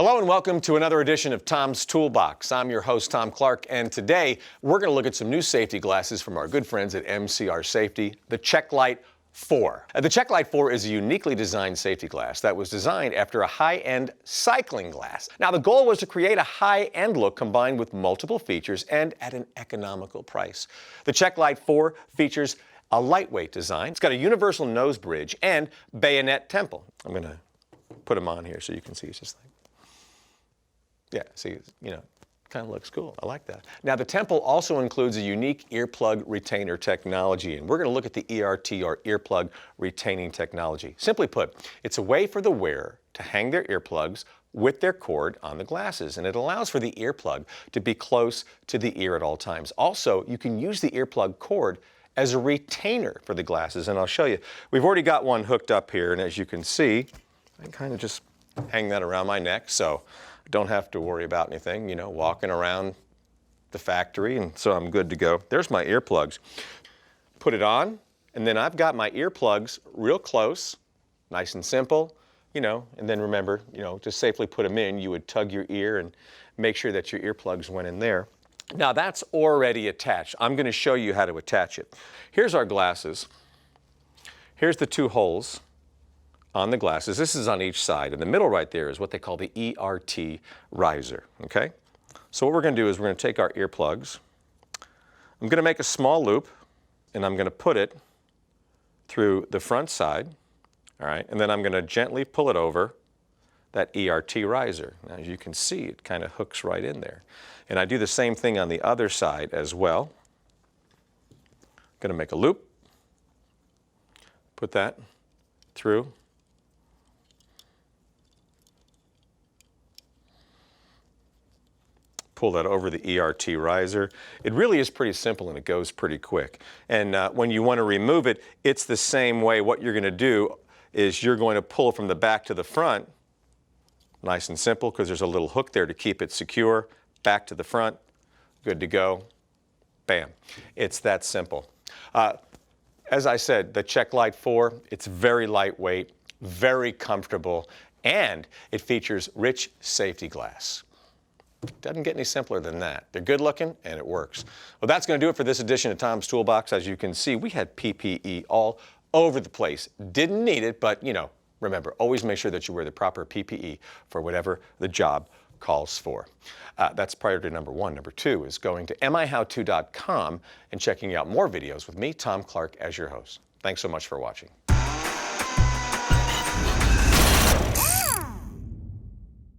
Hello and welcome to another edition of Tom's Toolbox. I'm your host, Tom Clark, and today we're going to look at some new safety glasses from our good friends at MCR Safety, the Checklite 4. The Checklite 4 is a uniquely designed safety glass that was designed after a high-end cycling glass. Now, the goal was to create a high-end look combined with multiple features and at an economical price. The Checklite 4 features a lightweight design. It's got a universal nose bridge and bayonet temple. I'm going to put them on here so you can see. It's just like, yeah, see, kind of looks cool. I like that. Now, the temple also includes a unique earplug retainer technology, and we're going to look at the ERT, or earplug retaining technology. Simply put, it's a way for the wearer to hang their earplugs with their cord on the glasses, and it allows for the earplug to be close to the ear at all times. Also, you can use the earplug cord as a retainer for the glasses, and I'll show you. We've already got one hooked up here, and as you can see, I can kind of just hang that around my neck, so don't have to worry about anything, walking around the factory, and so I'm good to go. There's my earplugs. Put it on, and then I've got my earplugs real close, nice and simple, and then remember, to safely put them in, you would tug your ear and make sure that your earplugs went in there. Now that's already attached. I'm going to show you how to attach it. Here's our glasses. Here's the two holes on the glasses. This is on each side. In the middle right there is what they call the ERT riser, okay? So what we're going to do is we're going to take our earplugs. I'm going to make a small loop, and I'm going to put it through the front side, all right? And then I'm going to gently pull it over that ERT riser. Now, as you can see, it kind of hooks right in there. And I do the same thing on the other side as well. I'm going to make a loop, put that through. Pull that over the ERT riser. It really is pretty simple and it goes pretty quick. And when you want to remove it, it's the same way. What you're going to do is you're going to pull from the back to the front, nice and simple, because there's a little hook there to keep it secure. Back to the front, good to go. Bam. It's that simple. As I said, the Checklite 4, it's very lightweight, very comfortable, and it features rich safety glass. Doesn't get any simpler than that. They're good looking and it works. Well, that's going to do it for this edition of Tom's Toolbox. As you can see, we had PPE all over the place. Didn't need it, but remember, always make sure that you wear the proper PPE for whatever the job calls for. That's priority number one. Number two is going to mihowto.com and checking out more videos with me, Tom Clark, as your host. Thanks so much for watching.